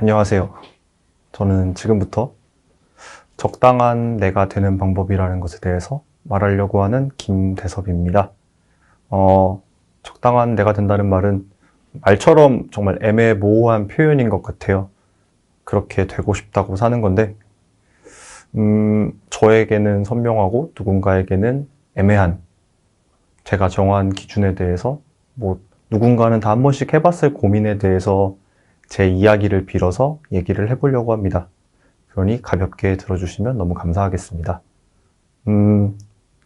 안녕하세요. 저는 지금부터 적당한 내가 되는 방법이라는 것에 대해서 말하려고 하는 김대섭입니다. 적당한 내가 된다는 말은 말처럼 정말 애매모호한 표현인 것 같아요. 그렇게 되고 싶다고 사는 건데, 저에게는 선명하고 누군가에게는 애매한 제가 정한 기준에 대해서 누군가는 다 한 번씩 해봤을 고민에 대해서 제 이야기를 빌어서 얘기를 해보려고 합니다. 그러니 가볍게 들어주시면 너무 감사하겠습니다.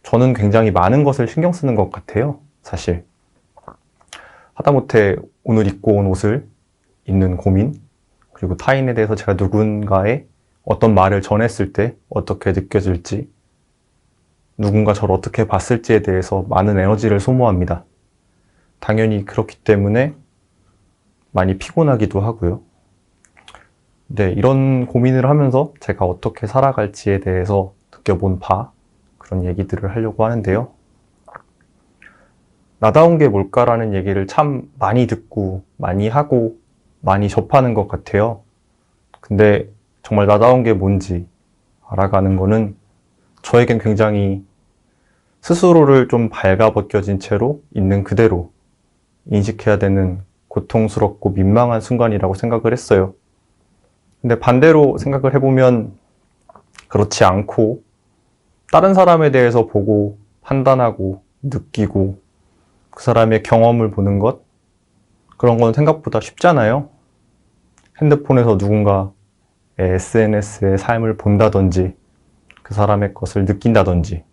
저는 굉장히 많은 것을 신경 쓰는 것 같아요, 사실. 하다못해 오늘 입고 온 옷을 입는 고민, 그리고 타인에 대해서 제가 누군가의 어떤 말을 전했을 때 어떻게 느껴질지, 누군가 저를 어떻게 봤을지에 대해서 많은 에너지를 소모합니다. 당연히 그렇기 때문에 많이 피곤하기도 하고요. 네, 이런 고민을 하면서 제가 어떻게 살아갈지에 대해서 느껴본 그런 얘기들을 하려고 하는데요. 나다운 게 뭘까라는 얘기를 참 많이 듣고 많이 하고 많이 접하는 것 같아요. 근데 정말 나다운 게 뭔지 알아가는 거는 저에겐 굉장히 스스로를 좀 발가벗겨진 채로 있는 그대로 인식해야 되는 고통스럽고 민망한 순간이라고 생각을 했어요. 근데 반대로 생각을 해보면 그렇지 않고 다른 사람에 대해서 보고 판단하고 느끼고 그 사람의 경험을 보는 것, 그런 건 생각보다 쉽잖아요. 핸드폰에서 누군가의 SNS의 삶을 본다든지 그 사람의 것을 느낀다든지,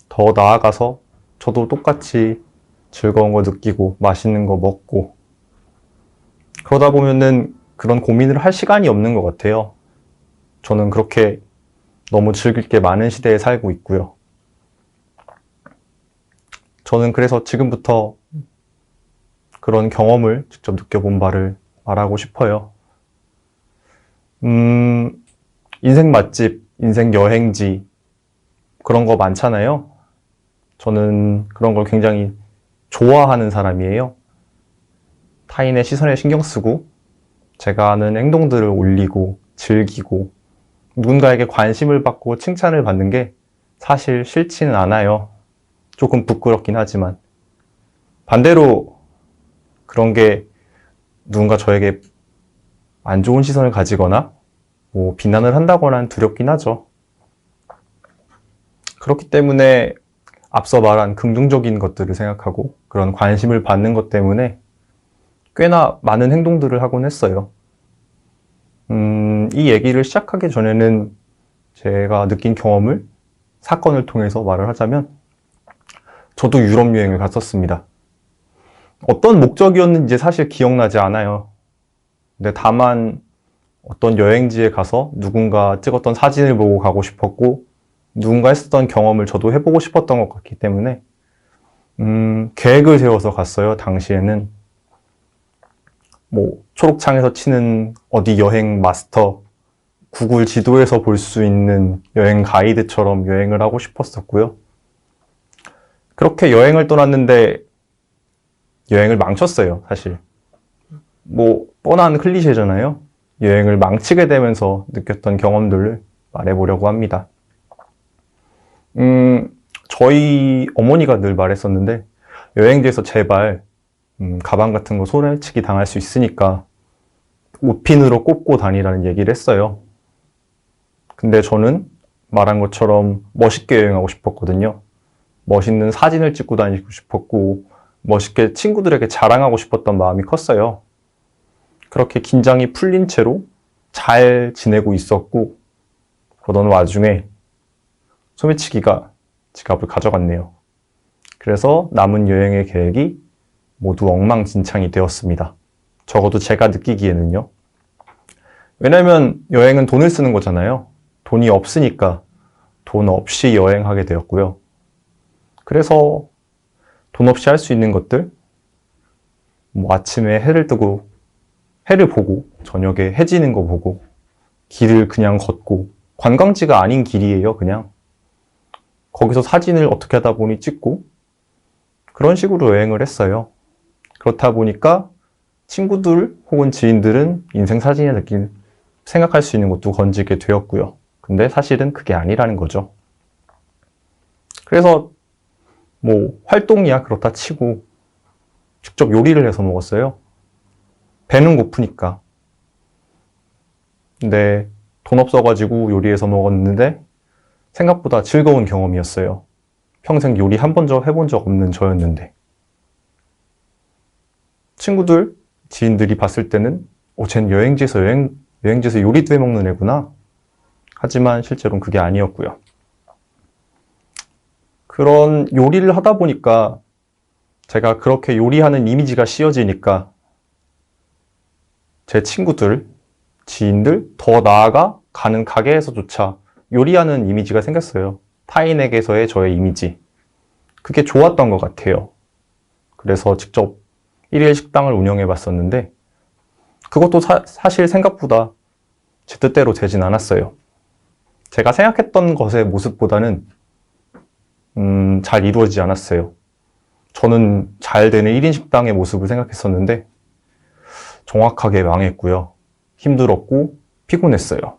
더 나아가서 저도 똑같이 즐거운 거 느끼고 맛있는 거 먹고, 그러다 보면은 그런 고민을 할 시간이 없는 것 같아요. 저는 그렇게 너무 즐길 게 많은 시대에 살고 있고요. 저는 그래서 지금부터 그런 경험을 직접 느껴본 바를 말하고 싶어요. 인생 맛집, 인생 여행지, 그런 거 많잖아요. 저는 그런 걸 굉장히 좋아하는 사람이에요. 타인의 시선에 신경 쓰고 제가 하는 행동들을 올리고 즐기고 누군가에게 관심을 받고 칭찬을 받는 게 사실 싫지는 않아요. 조금 부끄럽긴 하지만. 반대로 그런 게 누군가 저에게 안 좋은 시선을 가지거나 비난을 한다거나 두렵긴 하죠. 그렇기 때문에 앞서 말한 긍정적인 것들을 생각하고 그런 관심을 받는 것 때문에 꽤나 많은 행동들을 하곤 했어요. 이 얘기를 시작하기 전에는 제가 느낀 경험을 사건을 통해서 말을 하자면, 저도 유럽 여행을 갔었습니다. 어떤 목적이었는지 사실 기억나지 않아요. 근데 다만 어떤 여행지에 가서 누군가 찍었던 사진을 보고 가고 싶었고 누군가 했었던 경험을 저도 해보고 싶었던 것 같기 때문에 계획을 세워서 갔어요. 당시에는 초록창에서 치는 어디 여행 마스터, 구글 지도에서 볼 수 있는 여행 가이드처럼 여행을 하고 싶었었고요. 그렇게 여행을 떠났는데 여행을 망쳤어요, 사실. 뻔한 클리셰잖아요. 여행을 망치게 되면서 느꼈던 경험들을 말해보려고 합니다. 저희 어머니가 늘 말했었는데, 여행지에서 제발 가방 같은 거 소매치기 당할 수 있으니까 옷핀으로 꽂고 다니라는 얘기를 했어요. 근데 저는 말한 것처럼 멋있게 여행하고 싶었거든요. 멋있는 사진을 찍고 다니고 싶었고 멋있게 친구들에게 자랑하고 싶었던 마음이 컸어요. 그렇게 긴장이 풀린 채로 잘 지내고 있었고, 그러던 와중에 소매치기가 지갑을 가져갔네요. 그래서 남은 여행의 계획이 모두 엉망진창이 되었습니다. 적어도 제가 느끼기에는요. 왜냐면 여행은 돈을 쓰는 거잖아요. 돈이 없으니까 돈 없이 여행하게 되었고요. 그래서 돈 없이 할 수 있는 것들, 아침에 해를 뜨고 해를 보고 저녁에 해 지는 거 보고 길을 그냥 걷고, 관광지가 아닌 길이에요. 그냥 거기서 사진을 어떻게 하다 보니 찍고, 그런 식으로 여행을 했어요. 그렇다 보니까 친구들 혹은 지인들은 인생 사진의 느낌 생각할 수 있는 것도 건지게 되었고요. 근데 사실은 그게 아니라는 거죠. 그래서 뭐 활동이야 그렇다 치고 직접 요리를 해서 먹었어요. 배는 고프니까. 근데 돈 없어가지고 요리해서 먹었는데 생각보다 즐거운 경험이었어요. 평생 요리 한 번 해본 적 없는 저였는데. 친구들, 지인들이 봤을 때는 쟨 여행지에서 요리도 해먹는 애구나. 하지만 실제로는 그게 아니었고요. 그런 요리를 하다 보니까 제가 그렇게 요리하는 이미지가 씌워지니까 제 친구들, 지인들, 더 나아가 가는 가게에서조차 요리하는 이미지가 생겼어요. 타인에게서의 저의 이미지. 그게 좋았던 것 같아요. 그래서 직접 일일 식당을 운영해 봤었는데 그것도 사실 생각보다 제 뜻대로 되진 않았어요. 제가 생각했던 것의 모습보다는 잘 이루어지지 않았어요. 저는 잘 되는 1인 식당의 모습을 생각했었는데 정확하게 망했고요. 힘들었고 피곤했어요.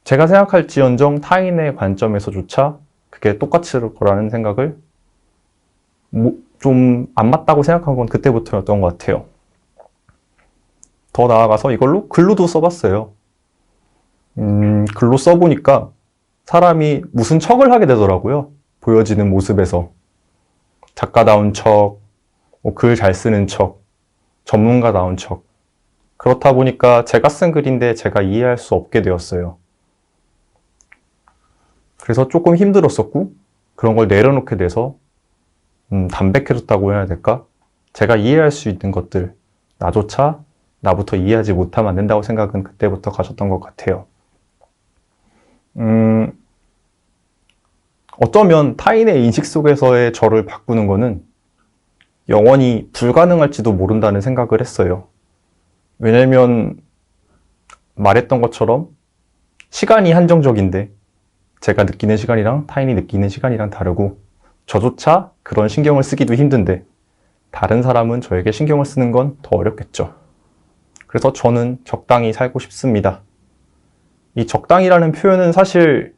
제가 생각할지언정 타인의 관점에서조차 그게 똑같을 거라는 생각을 좀 안 맞다고 생각한 건 그때부터였던 것 같아요. 더 나아가서 이걸로 글로도 써봤어요. 글로 써보니까 사람이 무슨 척을 하게 되더라고요. 보여지는 모습에서. 작가다운 척, 글 잘 쓰는 척, 전문가다운 척. 그렇다 보니까 제가 쓴 글인데 제가 이해할 수 없게 되었어요. 그래서 조금 힘들었었고 그런 걸 내려놓게 돼서 담백해졌다고 해야 될까? 제가 이해할 수 있는 것들, 나조차 나부터 이해하지 못하면 안 된다고 생각은 그때부터 가졌던 것 같아요. 어쩌면 타인의 인식 속에서의 저를 바꾸는 거는 영원히 불가능할지도 모른다는 생각을 했어요. 왜냐면 말했던 것처럼 시간이 한정적인데 제가 느끼는 시간이랑 타인이 느끼는 시간이랑 다르고 저조차 그런 신경을 쓰기도 힘든데 다른 사람은 저에게 신경을 쓰는 건 더 어렵겠죠. 그래서 저는 적당히 살고 싶습니다. 이 적당이라는 표현은 사실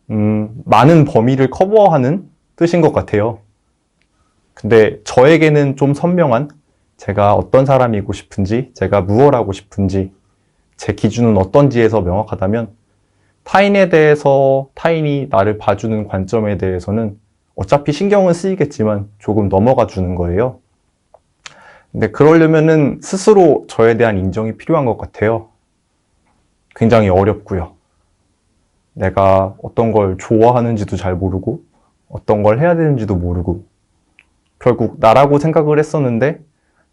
많은 범위를 커버하는 뜻인 것 같아요. 근데 저에게는 좀 선명한 제가 어떤 사람이고 싶은지, 제가 무엇 하고 싶은지, 제 기준은 어떤지에서 명확하다면 타인에 대해서 타인이 나를 봐주는 관점에 대해서는 어차피 신경은 쓰이겠지만 조금 넘어가 주는 거예요. 근데 그러려면은 스스로 저에 대한 인정이 필요한 것 같아요. 굉장히 어렵고요. 내가 어떤 걸 좋아하는지도 잘 모르고 어떤 걸 해야 되는지도 모르고 결국 나라고 생각을 했었는데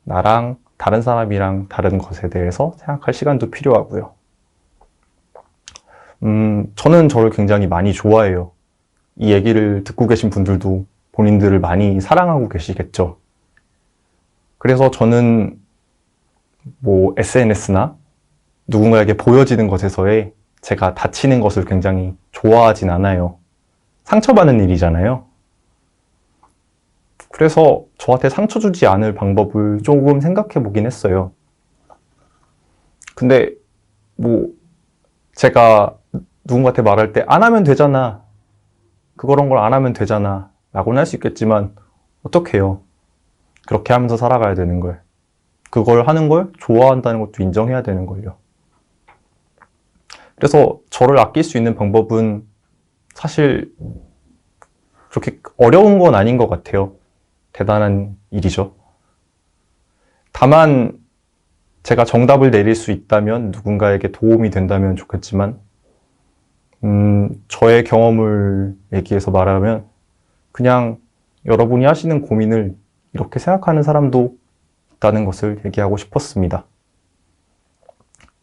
나랑 다른 사람이랑 다른 것에 대해서 생각할 시간도 필요하고요. 저는 저를 굉장히 많이 좋아해요. 이 얘기를 듣고 계신 분들도 본인들을 많이 사랑하고 계시겠죠. 그래서 저는 뭐 SNS나 누군가에게 보여지는 것에서의 제가 다치는 것을 굉장히 좋아하진 않아요. 상처받는 일이잖아요. 그래서 저한테 상처 주지 않을 방법을 조금 생각해 보긴 했어요. 근데 뭐 제가 누군가한테 말할 때 안 하면 되잖아. 그런 걸 안 하면 되잖아. 라고는 할 수 있겠지만 어떡해요. 그렇게 하면서 살아가야 되는 걸. 그걸 하는 걸 좋아한다는 것도 인정해야 되는 걸요. 그래서 저를 아낄 수 있는 방법은 사실 그렇게 어려운 건 아닌 것 같아요. 대단한 일이죠. 다만 제가 정답을 내릴 수 있다면 누군가에게 도움이 된다면 좋겠지만 저의 경험을 얘기해서 말하면 그냥 여러분이 하시는 고민을 이렇게 생각하는 사람도 있다는 것을 얘기하고 싶었습니다.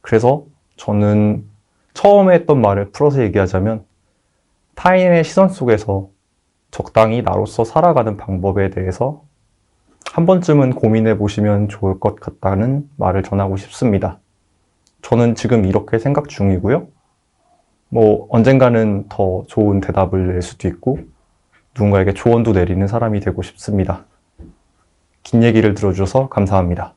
그래서 저는 처음에 했던 말을 풀어서 얘기하자면 타인의 시선 속에서 적당히 나로서 살아가는 방법에 대해서 한 번쯤은 고민해 보시면 좋을 것 같다는 말을 전하고 싶습니다. 저는 지금 이렇게 생각 중이고요. 뭐 언젠가는 더 좋은 대답을 낼 수도 있고 누군가에게 조언도 내리는 사람이 되고 싶습니다. 긴 얘기를 들어주셔서 감사합니다.